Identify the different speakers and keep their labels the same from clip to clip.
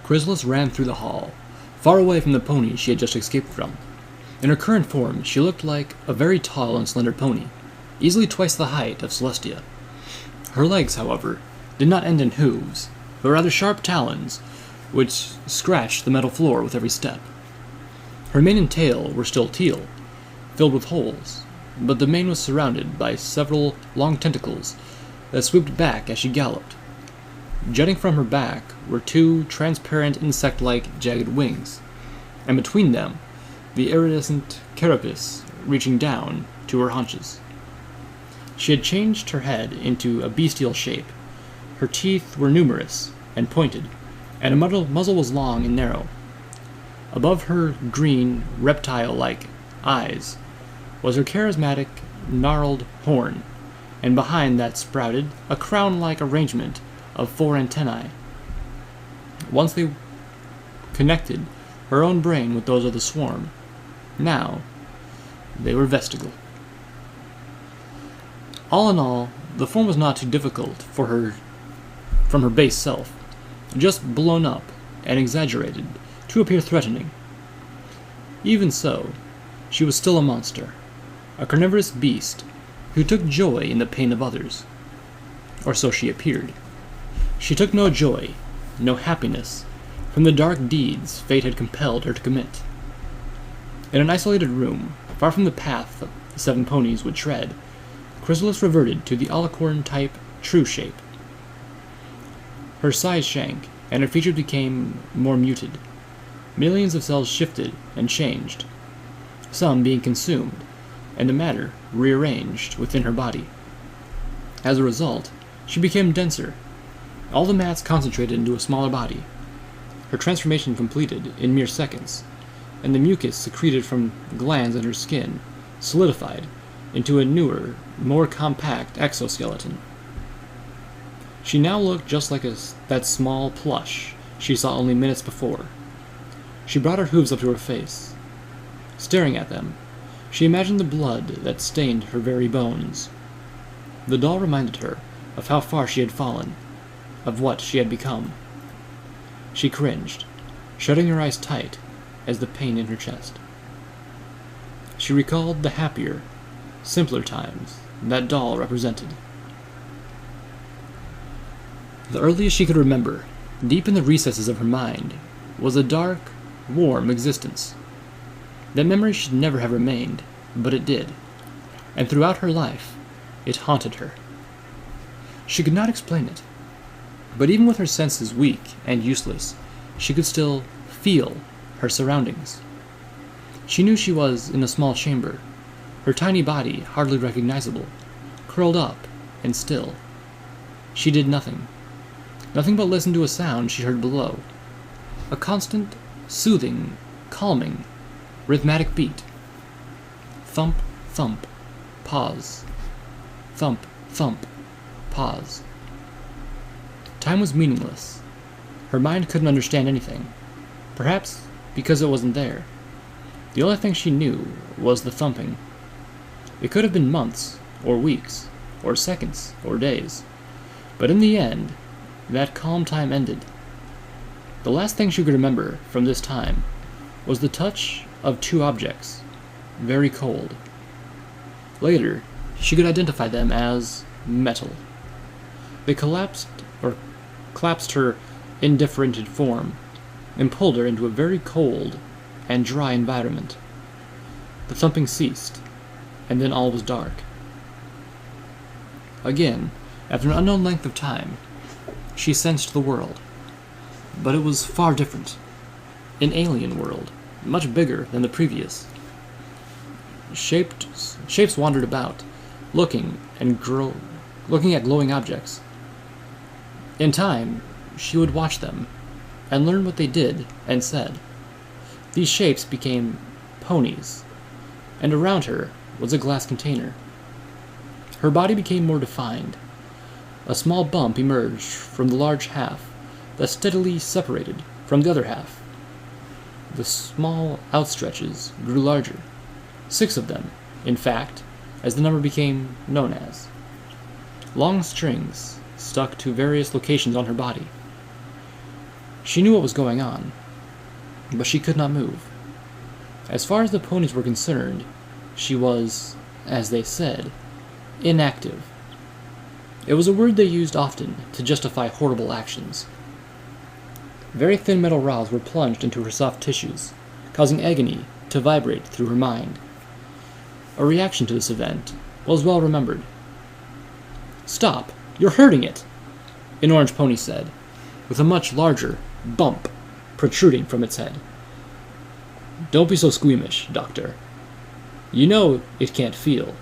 Speaker 1: Chrysalis ran through the hall, far away from the pony she had just escaped from. In her current form, she looked like a very tall and slender pony, easily twice the height of Celestia. Her legs, however, did not end in hooves, but rather sharp talons, which scratched the metal floor with every step. Her mane and tail were still teal, filled with holes, but the mane was surrounded by several long tentacles that swooped back as she galloped. Jutting from her back were two transparent insect-like jagged wings, and between them, the iridescent carapace reaching down to her haunches. She had changed her head into a bestial shape. Her teeth were numerous and pointed, and her muzzle was long and narrow. Above her green, reptile-like eyes was her charismatic, gnarled horn, and behind that sprouted a crown-like arrangement of 4 antennae. Once they connected her own brain with those of the swarm. Now, they were vestigial. All in all, the form was not too difficult for her from her base self, just blown up and exaggerated to appear threatening. Even so, she was still a monster, a carnivorous beast who took joy in the pain of others. Or so she appeared. She took no joy, no happiness, from the dark deeds fate had compelled her to commit. In an isolated room, far from the path the 7 ponies would tread, Chrysalis reverted to the alicorn-type true shape. Her size shrank, and her features became more muted. Millions of cells shifted and changed, some being consumed, and the matter rearranged within her body. As a result, she became denser. All the mats concentrated into a smaller body. Her transformation completed in mere seconds, and the mucus secreted from glands in her skin solidified into a newer, more compact exoskeleton. She now looked just like that small plush she saw only minutes before. She brought her hooves up to her face. Staring at them, she imagined the blood that stained her very bones. The doll reminded her of how far she had fallen, of what she had become. She cringed, shutting her eyes tight as the pain in her chest. She recalled the happier, simpler times that doll represented. The earliest she could remember, deep in the recesses of her mind, was a dark, warm existence. That memory should never have remained, but it did, and throughout her life, it haunted her. She could not explain it, but even with her senses weak and useless, she could still feel her surroundings. She knew she was in a small chamber, her tiny body hardly recognizable, curled up and still. She did nothing but listen to a sound she heard below, a constant, soothing, calming, rhythmic beat. Thump, thump, pause. Thump, thump, pause. Time was meaningless. Her mind couldn't understand anything, perhaps because it wasn't there. The only thing she knew was the thumping. It could have been months, or weeks, or seconds, or days, but in the end, that calm time ended. The last thing she could remember from this time was the touch of 2 objects, very cold. Later, she could identify them as metal. They collapsed her indifferented form and pulled her into a very cold and dry environment. The thumping ceased, and then all was dark. Again, after an unknown length of time, she sensed the world. But it was far different. An alien world, much bigger than the previous. Shapes wandered about, looking at glowing objects. In time, she would watch them, and learn what they did and said. These shapes became ponies, and around her was a glass container. Her body became more defined. A small bump emerged from the large half that steadily separated from the other half. The small outstretches grew larger, 6 of them, in fact, as the number became known as. Long strings stuck to various locations on her body. She knew what was going on, but she could not move. As far as the ponies were concerned, she was, as they said, inactive. It was a word they used often to justify horrible actions. Very thin metal rods were plunged into her soft tissues, causing agony to vibrate through her mind. A reaction to this event was well remembered. "Stop! You're hurting it!" an orange pony said, with a much larger bump protruding from its head. "Don't be so squeamish, Doctor. You know it can't feel."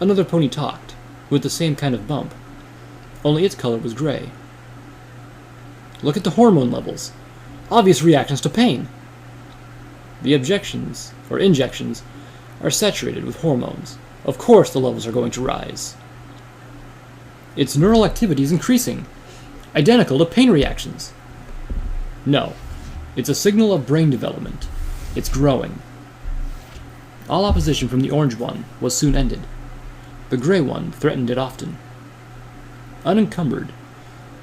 Speaker 1: Another pony talked, with the same kind of bump, only its color was gray. "Look at the hormone levels. Obvious reactions to pain." "The injections are saturated with hormones. Of course the levels are going to rise." "Its neural activity is increasing, identical to pain reactions." "No, it's a signal of brain development. It's growing." All opposition from the orange one was soon ended. The gray one threatened it often. Unencumbered,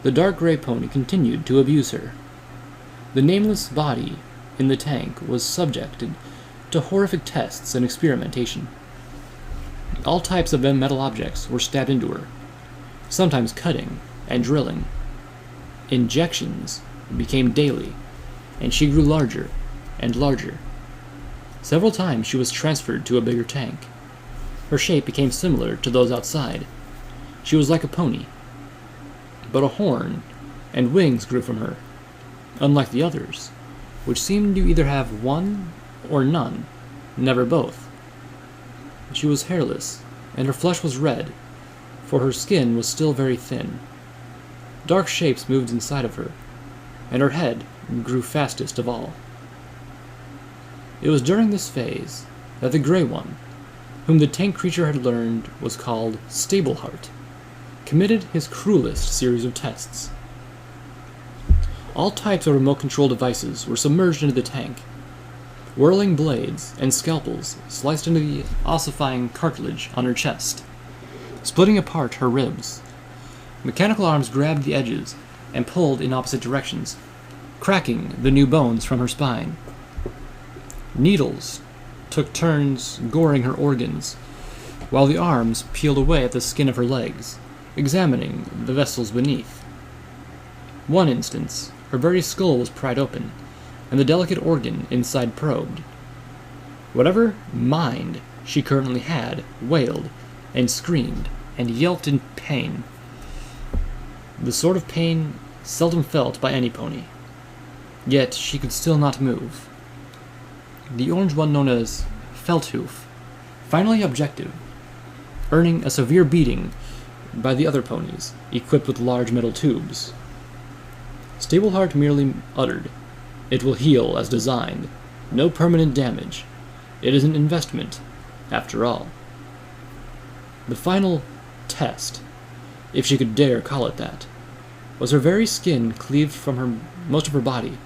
Speaker 1: the dark gray pony continued to abuse her. The nameless body in the tank was subjected to horrific tests and experimentation. All types of metal objects were stabbed into her, sometimes cutting and drilling. Injections became daily, and she grew larger and larger. Several times she was transferred to a bigger tank. Her shape became similar to those outside. She was like a pony, but a horn and wings grew from her, unlike the others, which seemed to either have one or none, never both. She was hairless, and her flesh was red, for her skin was still very thin. Dark shapes moved inside of her, and her head grew fastest of all. It was during this phase that the gray one, whom the tank creature had learned was called Stableheart, committed his cruelest series of tests. All types of remote control devices were submerged into the tank. Whirling blades and scalpels sliced into the ossifying cartilage on her chest, splitting apart her ribs. Mechanical arms grabbed the edges and pulled in opposite directions, cracking the new bones from her spine. Needles took turns goring her organs, while the arms peeled away at the skin of her legs, examining the vessels beneath. One instance, her very skull was pried open, and the delicate organ inside probed. Whatever mind she currently had wailed and screamed and yelped in pain, the sort of pain seldom felt by any pony. Yet she could still not move. The orange one, known as Feldhoof, finally objected, earning a severe beating by the other ponies, equipped with large metal tubes. Stableheart merely uttered, "It will heal as designed. No permanent damage. It is an investment, after all." The final test, if she could dare call it that, was her very skin cleaved from most of her body,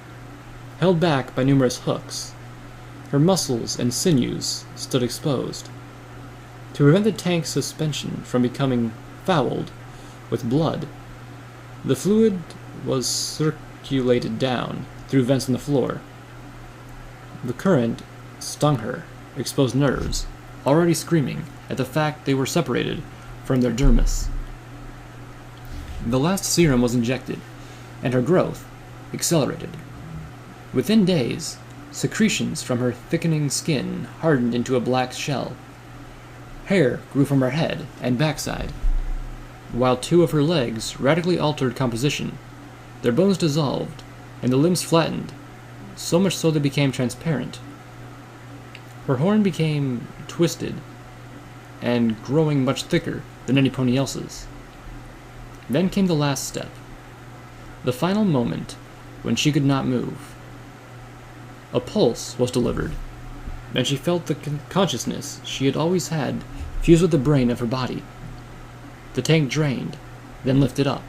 Speaker 1: held back by numerous hooks. Her muscles and sinews stood exposed. To prevent the tank's suspension from becoming fouled with blood, the fluid was circulated down through vents in the floor. The current stung her exposed nerves, already screaming at the fact they were separated from their dermis. The last serum was injected, and her growth accelerated. Within days, secretions from her thickening skin hardened into a black shell. Hair grew from her head and backside, while two of her legs radically altered composition. Their bones dissolved, and the limbs flattened, so much so they became transparent. Her horn became twisted and growing much thicker than any pony else's. Then came the last step, the final moment when she could not move. A pulse was delivered, and she felt the consciousness she had always had fuse with the brain of her body. The tank drained, then lifted up.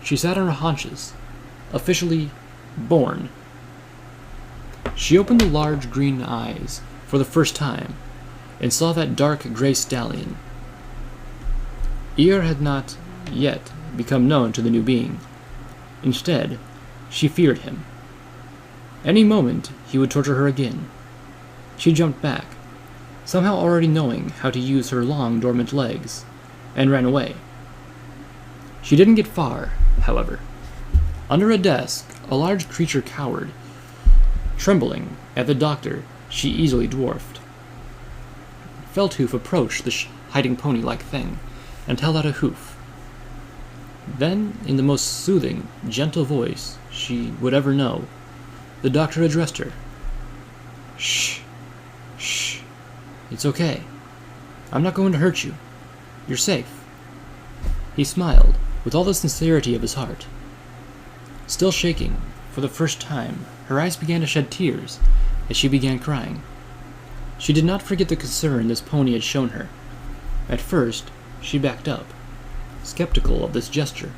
Speaker 1: She sat on her haunches, officially born. She opened the large green eyes for the first time and saw that dark gray stallion. Ear had not yet become known to the new being. Instead, She feared him. Any moment, he would torture her again. She jumped back, somehow already knowing how to use her long, dormant legs, and ran away. She didn't get far, however. Under a desk, a large creature cowered, trembling at the doctor she easily dwarfed. Feldhoof approached the hiding pony-like thing and held out a hoof. Then, in the most soothing, gentle voice she would ever know, the doctor addressed her. "Shh. Shh. It's okay. I'm not going to hurt you. You're safe." He smiled with all the sincerity of his heart. Still shaking, for the first time, her eyes began to shed tears as she began crying. She did not forget the concern this pony had shown her. At first, she backed up, skeptical of this gesture,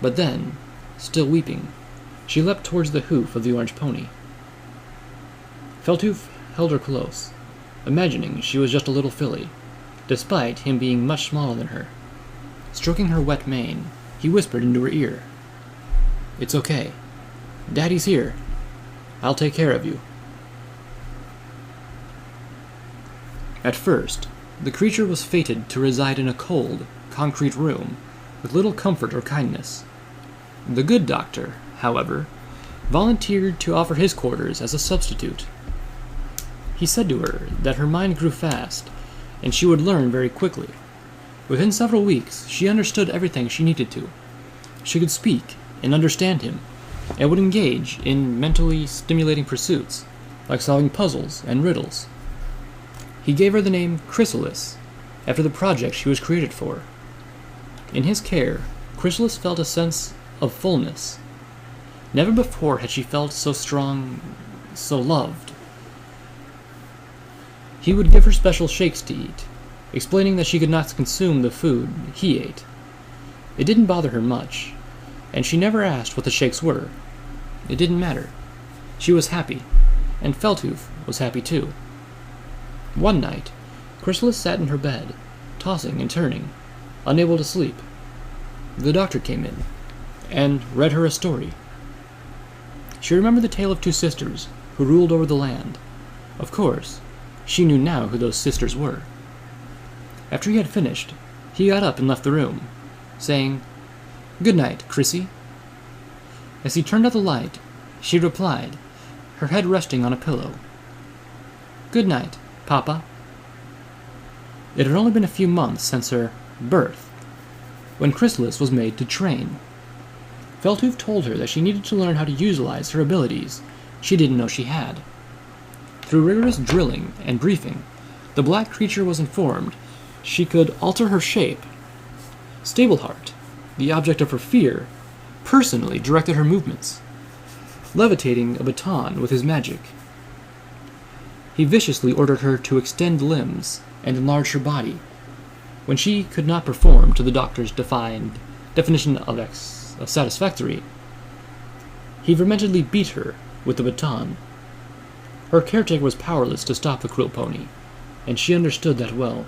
Speaker 1: but then, still weeping, she leapt towards the hoof of the orange pony. Feldhoof held her close, imagining she was just a little filly, despite him being much smaller than her. Stroking her wet mane, he whispered into her ear, "It's okay. Daddy's here. I'll take care of you." At first, the creature was fated to reside in a cold, concrete room with little comfort or kindness. The good doctor, however, volunteered to offer his quarters as a substitute. He said to her that her mind grew fast, and she would learn very quickly. Within several weeks, she understood everything she needed to. She could speak and understand him, and would engage in mentally stimulating pursuits, like solving puzzles and riddles. He gave her the name Chrysalis, after the project she was created for. In his care, Chrysalis felt a sense of fullness. Never before had she felt so strong, so loved. He would give her special shakes to eat, explaining that she could not consume the food he ate. It didn't bother her much, and she never asked what the shakes were. It didn't matter. She was happy, and Feldhoof was happy too. One night, Chrysalis sat in her bed, tossing and turning, unable to sleep. The doctor came in, and read her a story. She remembered the tale of two sisters who ruled over the land. Of course, she knew now who those sisters were. After he had finished, he got up and left the room, saying, "Good night, Chrissy." As he turned out the light, she replied, her head resting on a pillow, "Good night, Papa." It had only been a few months since her birth, when Chrysalis was made to train. Feldhoof told her that she needed to learn how to utilize her abilities she didn't know she had. Through rigorous drilling and briefing, the black creature was informed she could alter her shape. Stableheart, the object of her fear, personally directed her movements, levitating a baton with his magic. He viciously ordered her to extend limbs and enlarge her body. When she could not perform to the doctor's definition of satisfactory, he vehemently beat her with the baton. Her caretaker was powerless to stop the cruel pony, and she understood that well.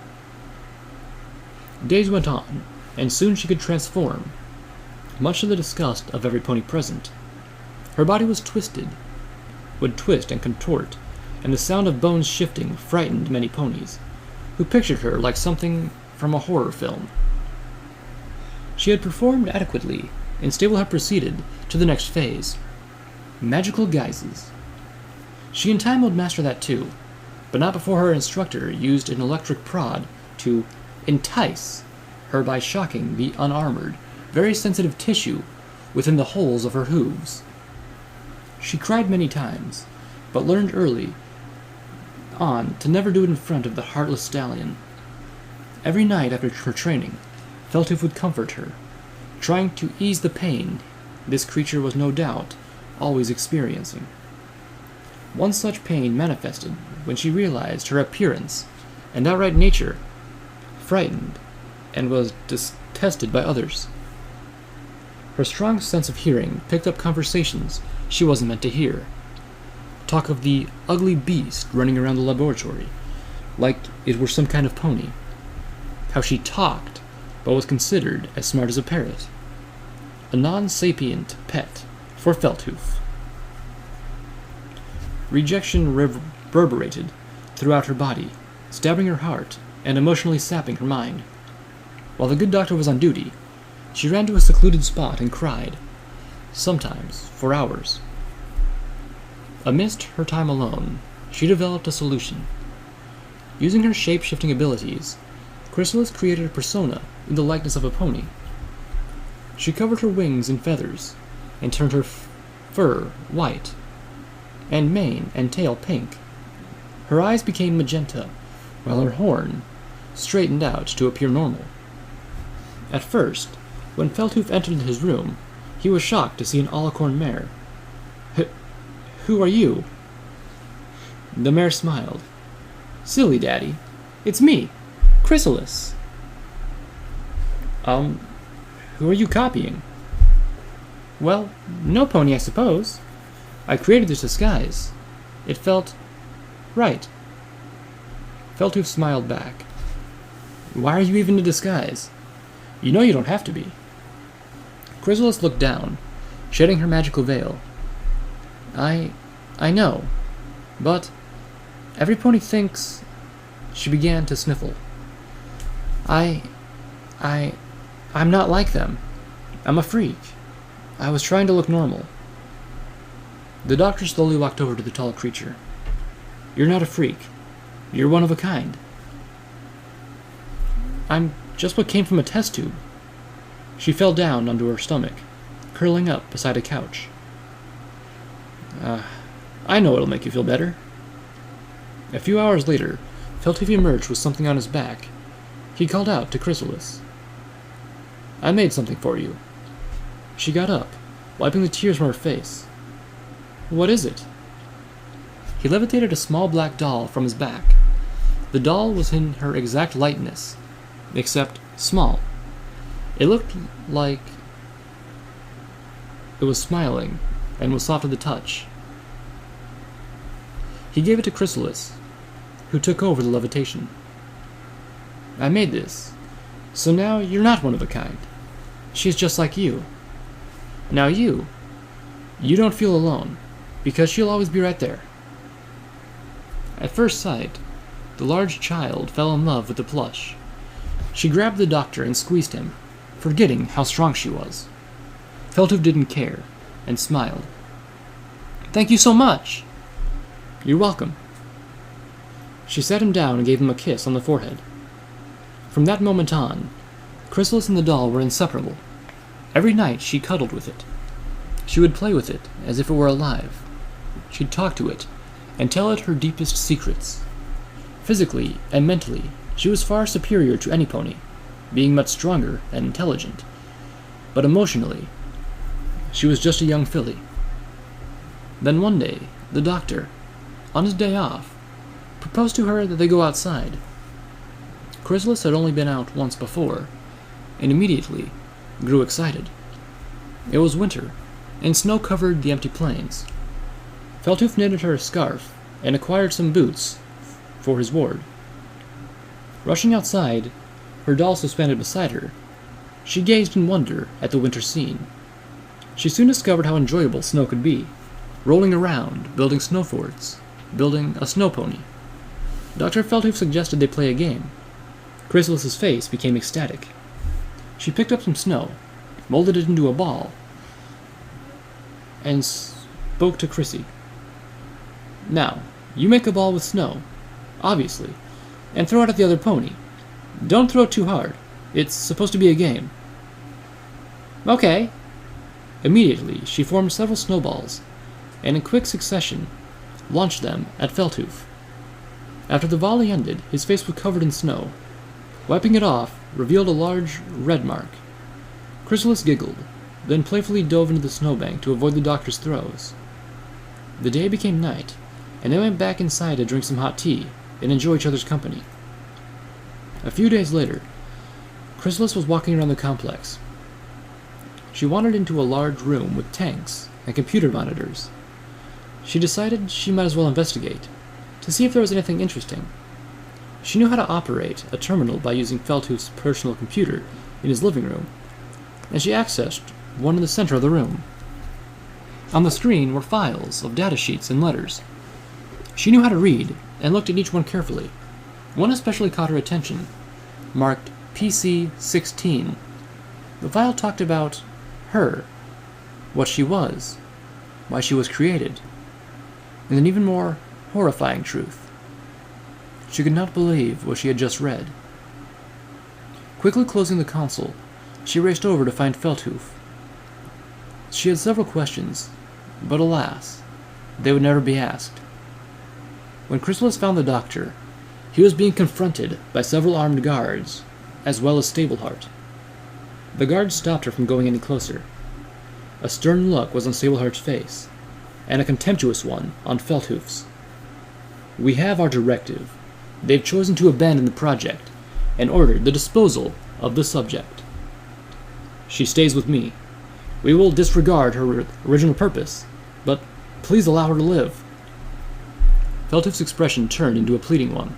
Speaker 1: Days went on, and soon she could transform, much to the disgust of every pony present. Her body was twisted, would twist and contort, and the sound of bones shifting frightened many ponies, who pictured her like something from a horror film. She had performed adequately, and Stableheart proceeded to the next phase, magical guises. She in time would master that too, but not before her instructor used an electric prod to entice her by shocking the unarmored, very sensitive tissue within the holes of her hooves. She cried many times, but learned early on to never do it in front of the heartless stallion. Every night after her training, Feldhoof would comfort her, trying to ease the pain this creature was no doubt always experiencing. One such pain manifested when she realized her appearance and outright nature, frightened, and was detested by others. Her strong sense of hearing picked up conversations she wasn't meant to hear. Talk of the ugly beast running around the laboratory, like it were some kind of pony. How she talked, but was considered as smart as a parrot. A non-sapient pet for Feldhoof. Rejection reverberated throughout her body, stabbing her heart and emotionally sapping her mind. While the good doctor was on duty, she ran to a secluded spot and cried, sometimes for hours. Amidst her time alone, she developed a solution. Using her shape-shifting abilities, Chrysalis created a persona in the likeness of a pony. She covered her wings in feathers and turned her fur white, and mane and tail pink. Her eyes became magenta, while her horn straightened out to appear normal. At first, when Feldhoof entered his room, he was shocked to see an Alaxsxaq mare. Who are you? The mare smiled. Silly, Daddy. It's me, Chrysalis. Who are you copying? Well, no pony, I suppose. I created this disguise. It felt right. Feldhoof smiled back. Why are you even in disguise? You know you don't have to be. Chrysalis looked down, shedding her magical veil. I know, but every pony thinks... She began to sniffle. I'm not like them. I'm a freak. I was trying to look normal. The doctor slowly walked over to the tall creature. You're not a freak. You're one of a kind. I'm just what came from a test tube. She fell down onto her stomach, curling up beside a couch. I know it'll make you feel better. A few hours later, Feldhoof emerged with something on his back. He called out to Chrysalis. I made something for you. She got up, wiping the tears from her face. What is it? He levitated a small black doll from his back. The doll was in her exact likeness, except small. It looked like it was smiling and was soft to the touch. He gave it to Chrysalis, who took over the levitation. I made this, so now you're not one of a kind. She's just like you. Now you don't feel alone, because she'll always be right there. At first sight, the large child fell in love with the plush. She grabbed the doctor and squeezed him, forgetting how strong she was. Feldhoof didn't care, and smiled. Thank you so much! You're welcome. She sat him down and gave him a kiss on the forehead. From that moment on, Chrysalis and the doll were inseparable. Every night she cuddled with it. She would play with it as if it were alive. She'd talk to it and tell it her deepest secrets. Physically and mentally, she was far superior to any pony, being much stronger and intelligent. But emotionally, she was just a young filly. Then one day, the doctor, on his day off, proposed to her that they go outside. Chrysalis had only been out once before, and immediately grew excited. It was winter, and snow covered the empty plains. Feldhoof knitted her a scarf and acquired some boots for his ward. Rushing outside, her doll suspended beside her, she gazed in wonder at the winter scene. She soon discovered how enjoyable snow could be, rolling around, building snow forts, building a snow pony. Dr. Feldhoof suggested they play a game. Chrysalis's face became ecstatic. She picked up some snow, molded it into a ball, and spoke to Chrissy. Now, you make a ball with snow, obviously, and throw it at the other pony. Don't throw it too hard. It's supposed to be a game. Okay. Immediately, she formed several snowballs, and in quick succession, launched them at Feldhoof. After the volley ended, his face was covered in snow. Wiping it off revealed a large red mark. Chrysalis giggled, then playfully dove into the snowbank to avoid the doctor's throws. The day became night, and they went back inside to drink some hot tea and enjoy each other's company. A few days later, Chrysalis was walking around the complex. She wandered into a large room with tanks and computer monitors. She decided she might as well investigate, to see if there was anything interesting. She knew how to operate a terminal by using Feldhoof's personal computer in his living room, and she accessed one in the center of the room. On the screen were files of data sheets and letters. She knew how to read and looked at each one carefully. One especially caught her attention, marked PC-16. The file talked about her, what she was, why she was created, and an even more horrifying truth. She could not believe what she had just read. Quickly closing the console, she raced over to find Feldhoof. She had several questions, but alas, they would never be asked. When Chrysalis found the doctor, he was being confronted by several armed guards, as well as Stableheart. The guards stopped her from going any closer. A stern look was on Stableheart's face, and a contemptuous one on Feldhoof's. "We have our directive. They've chosen to abandon the project, and ordered the disposal of the subject. She stays with me. We will disregard her original purpose, but please allow her to live." Feldhoof's expression turned into a pleading one.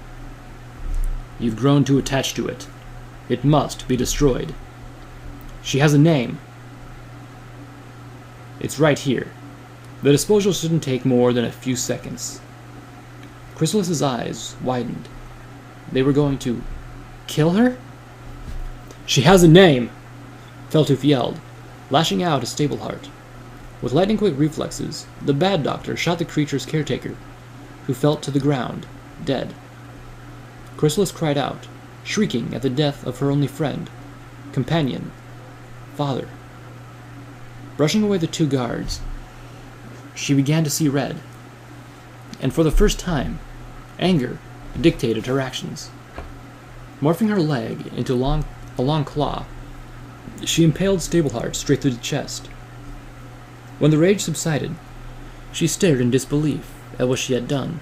Speaker 1: "You've grown too attached to it. It must be destroyed. She has a name. It's right here. The disposal shouldn't take more than a few seconds." Chrysalis's eyes widened. They were going to kill her? "She has a name!" Feldhoof yelled, lashing out at Stableheart. With lightning-quick reflexes, the bad doctor shot the creature's caretaker, who fell to the ground, dead. Chrysalis cried out, shrieking at the death of her only friend, companion, father. Brushing away the two guards, she began to see red, and for the first time, anger dictated her actions. Morphing her leg into a long claw, she impaled Stableheart straight through the chest. When the rage subsided, she stared in disbelief at what she had done.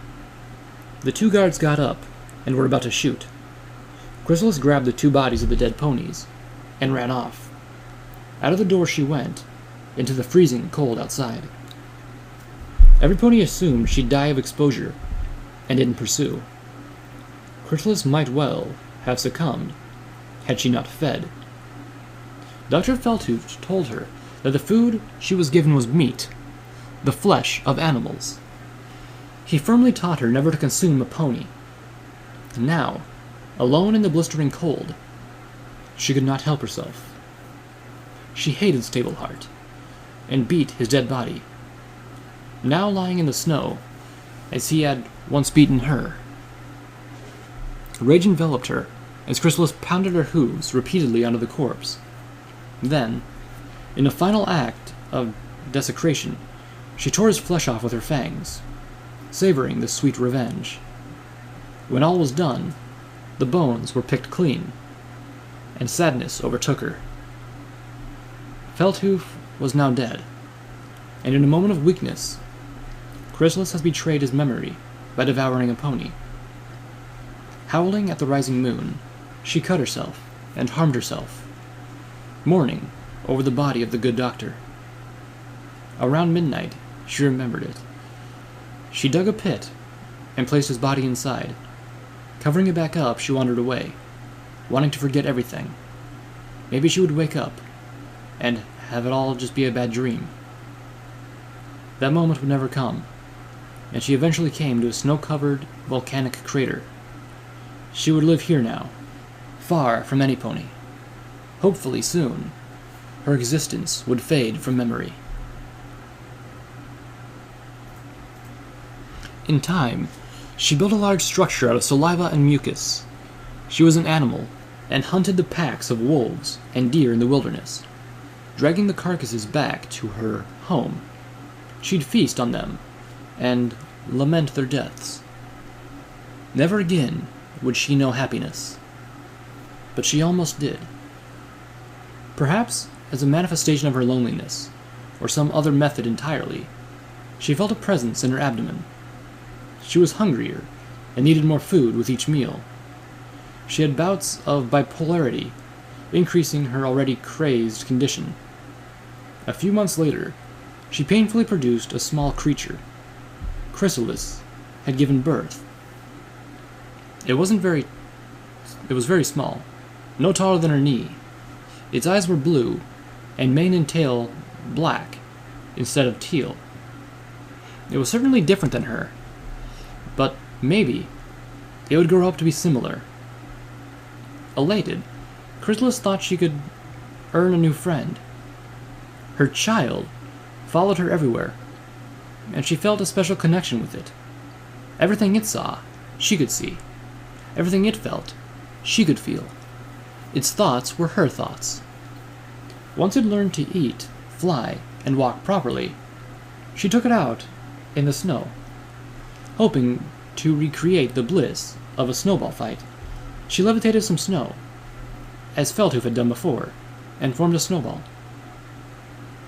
Speaker 1: The two guards got up and were about to shoot. Chrysalis grabbed the two bodies of the dead ponies and ran off. Out of the door she went, into the freezing cold outside. Every pony assumed she'd die of exposure and didn't pursue. Chrysalis might well have succumbed had she not fed. Dr. Feldhoof told her that the food she was given was meat, the flesh of animals. He firmly taught her never to consume a pony. And now, alone in the blistering cold, she could not help herself. She hated Stableheart, and beat his dead body, now lying in the snow, as he had once beaten her. Rage enveloped her as Chrysalis pounded her hooves repeatedly onto the corpse. Then, in a final act of desecration, she tore his flesh off with her fangs, savoring the sweet revenge. When all was done, the bones were picked clean, and sadness overtook her. Feldhoof was now dead, and in a moment of weakness, Chrysalis has betrayed his memory by devouring a pony. Howling at the rising moon, she cut herself and harmed herself, mourning over the body of the good doctor. Around midnight, she remembered it. She dug a pit and placed his body inside. Covering it back up, she wandered away, wanting to forget everything. Maybe she would wake up and have it all just be a bad dream. That moment would never come, and she eventually came to a snow-covered volcanic crater. She would live here now, far from any pony. Hopefully soon, her existence would fade from memory. In time, she built a large structure out of saliva and mucus. She was an animal, and hunted the packs of wolves and deer in the wilderness, dragging the carcasses back to her home. She'd feast on them, and lament their deaths. Never again would she know happiness. But she almost did. Perhaps as a manifestation of her loneliness, or some other method entirely, she felt a presence in her abdomen. She was hungrier, and needed more food with each meal. She had bouts of bipolarity, increasing her already crazed condition. A few months later, she painfully produced a small creature. Chrysalis had given birth. It was very small, no taller than her knee. Its eyes were blue, and mane and tail black, instead of teal. It was certainly different than her, but maybe it would grow up to be similar. Elated, Chrysalis thought she could earn a new friend. Her child followed her everywhere, and she felt a special connection with it. Everything it saw, she could see. Everything it felt, she could feel. Its thoughts were her thoughts. Once it learned to eat, fly, and walk properly, she took it out in the snow, hoping to recreate the bliss of a snowball fight. She levitated some snow, as Feldhoof had done before, and formed a snowball.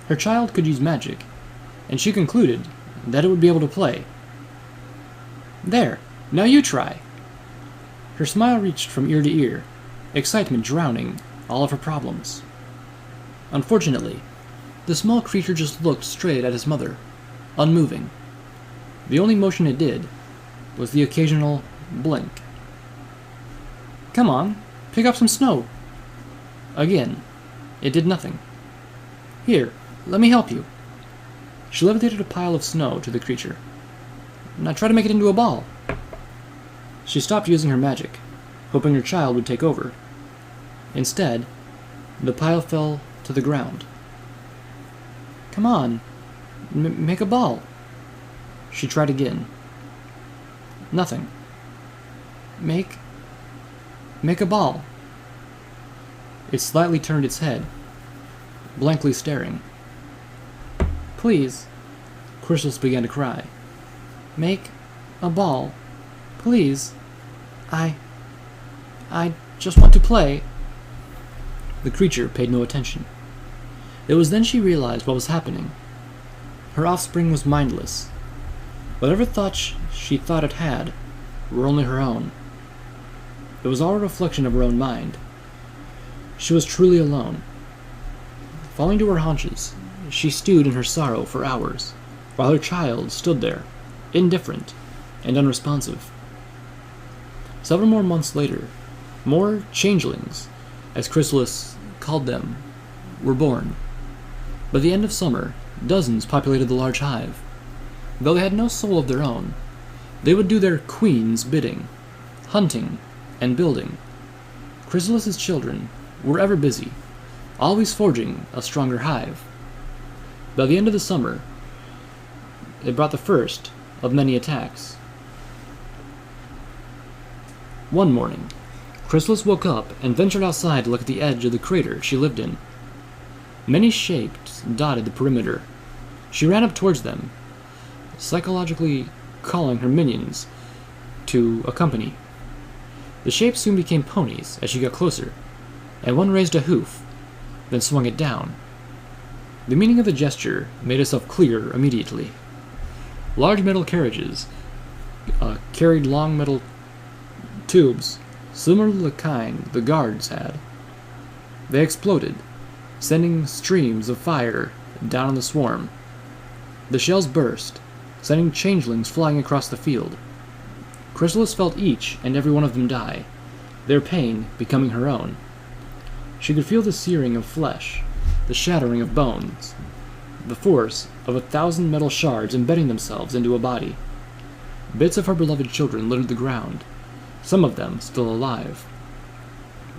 Speaker 1: Her child could use magic, and she concluded that it would be able to play. There, now you try. Her smile reached from ear to ear, excitement drowning all of her problems. Unfortunately, the small creature just looked straight at his mother, unmoving. The only motion it did was the occasional blink. Come on, pick up some snow. Again, it did nothing. Here, let me help you. She levitated a pile of snow to the creature. Now try to make it into a ball. She stopped using her magic, hoping her child would take over. Instead, the pile fell to the ground. Come on, make a ball. She tried again. Nothing. Make a ball. It slightly turned its head, blankly staring. Please, Chrysalis began to cry. Make a ball. Please. I just want to play. The creature paid no attention. It was then she realized what was happening. Her offspring was mindless. Whatever thoughts she thought it had were only her own. It was all a reflection of her own mind. She was truly alone. Falling to her haunches, she stewed in her sorrow for hours, while her child stood there, indifferent and unresponsive. Several more months later, more changelings, as Chrysalis called them, were born. By the end of summer, dozens populated the large hive. Though they had no soul of their own, they would do their queen's bidding, hunting and building. Chrysalis's children were ever busy, always forging a stronger hive. By the end of the summer, it brought the first of many attacks. One morning, Chrysalis woke up and ventured outside to look at the edge of the crater she lived in. Many shapes dotted the perimeter. She ran up towards them, psychologically calling her minions to accompany. The shapes soon became ponies as she got closer, and one raised a hoof, then swung it down. The meaning of the gesture made itself clear immediately. Large metal carriages carried long metal tubes, similar to the kind the guards had. They exploded, sending streams of fire down on the swarm. The shells burst, sending changelings flying across the field. Chrysalis felt each and every one of them die, their pain becoming her own. She could feel the searing of flesh, the shattering of bones, the force of 1,000 metal shards embedding themselves into a body. Bits of her beloved children littered the ground, some of them still alive.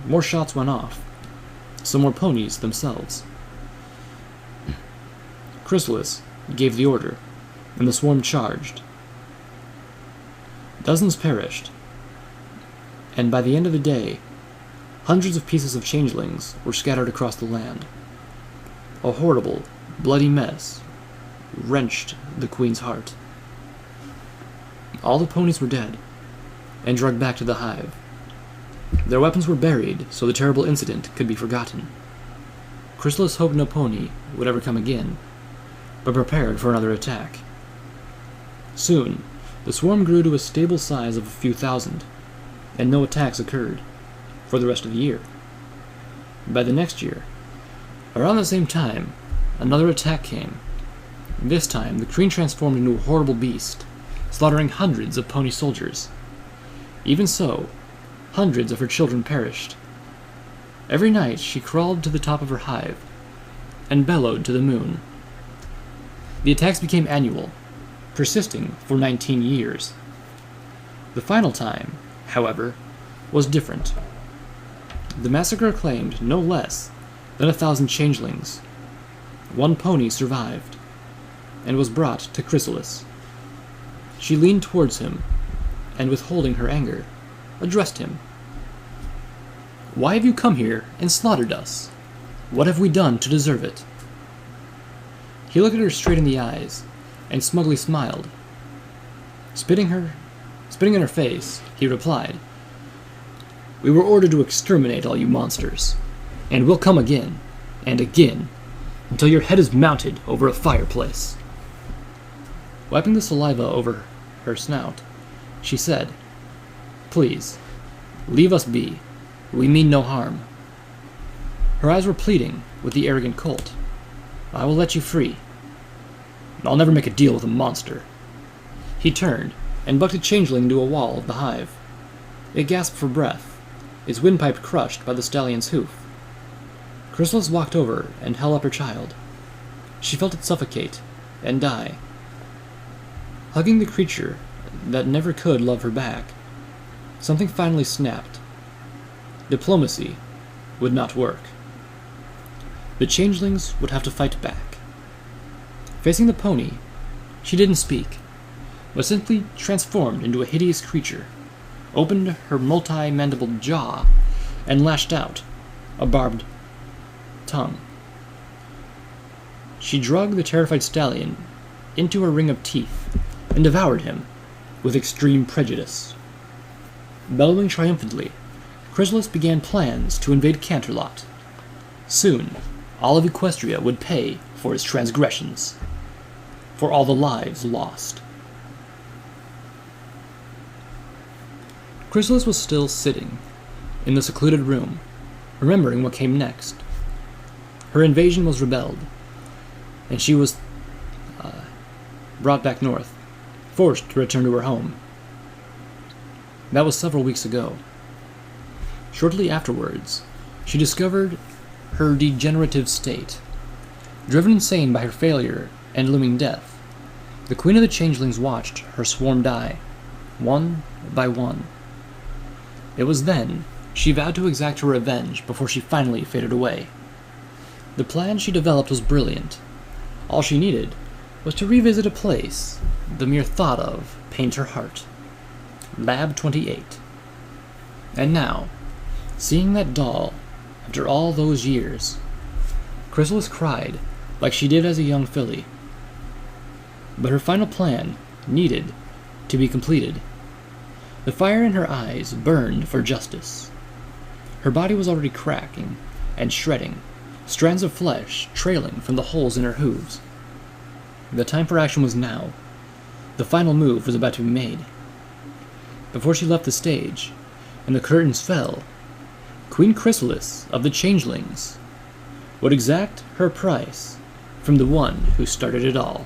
Speaker 1: More shots went off, some were ponies themselves. Chrysalis gave the order, and the swarm charged. Dozens perished, and by the end of the day, hundreds of pieces of changelings were scattered across the land. A horrible, bloody mess wrenched the queen's heart. All the ponies were dead, and dragged back to the hive. Their weapons were buried so the terrible incident could be forgotten. Chrysalis hoped no pony would ever come again, but prepared for another attack. Soon, the swarm grew to a stable size of a few thousand, and no attacks occurred for the rest of the year. By the next year, around the same time, another attack came. This time, the queen transformed into a horrible beast, slaughtering hundreds of pony soldiers. Even so, hundreds of her children perished. Every night she crawled to the top of her hive and bellowed to the moon. The attacks became annual, persisting for 19 years. The final time, however, was different. The massacre claimed no less than 1,000 changelings. One pony survived, and was brought to Chrysalis. She leaned towards him, and withholding her anger, addressed him. "Why have you come here and slaughtered us? What have we done to deserve it?" He looked at her straight in the eyes, and smugly smiled. Spitting in her face, he replied, "We were ordered to exterminate all you monsters, and we'll come again, and again, until your head is mounted over a fireplace." Wiping the saliva over her snout, she said, "Please, leave us be. We mean no harm." Her eyes were pleading with the arrogant colt. "I will let you free. I'll never make a deal with a monster." He turned and bucked a changeling into a wall of the hive. It gasped for breath, its windpipe crushed by the stallion's hoof. Chrysalis walked over and held up her child. She felt it suffocate and die. Hugging the creature that never could love her back, something finally snapped. Diplomacy would not work. The changelings would have to fight back. Facing the pony, she didn't speak, but simply transformed into a hideous creature, opened her multi-mandibled jaw, and lashed out a barbed tongue. She dragged the terrified stallion into her ring of teeth and devoured him with extreme prejudice. Bellowing triumphantly, Chrysalis began plans to invade Canterlot. Soon, all of Equestria would pay for its transgressions, for all the lives lost. Chrysalis was still sitting in the secluded room, remembering what came next. Her invasion was rebelled, and she was brought back north, forced to return to her home. That was several weeks ago. Shortly afterwards, she discovered her degenerative state. Driven insane by her failure and looming death, the Queen of the Changelings watched her swarm die, one by one. It was then she vowed to exact her revenge before she finally faded away. The plan she developed was brilliant. All she needed was to revisit a place the mere thought of pained her heart. Lab 28. And now, seeing that doll, after all those years, Chrysalis cried like she did as a young filly. But her final plan needed to be completed. The fire in her eyes burned for justice. Her body was already cracking and shredding, strands of flesh trailing from the holes in her hooves. The time for action was now. The final move was about to be made. Before she left the stage, and the curtains fell, Queen Chrysalis of the Changelings would exact her price from the one who started it all.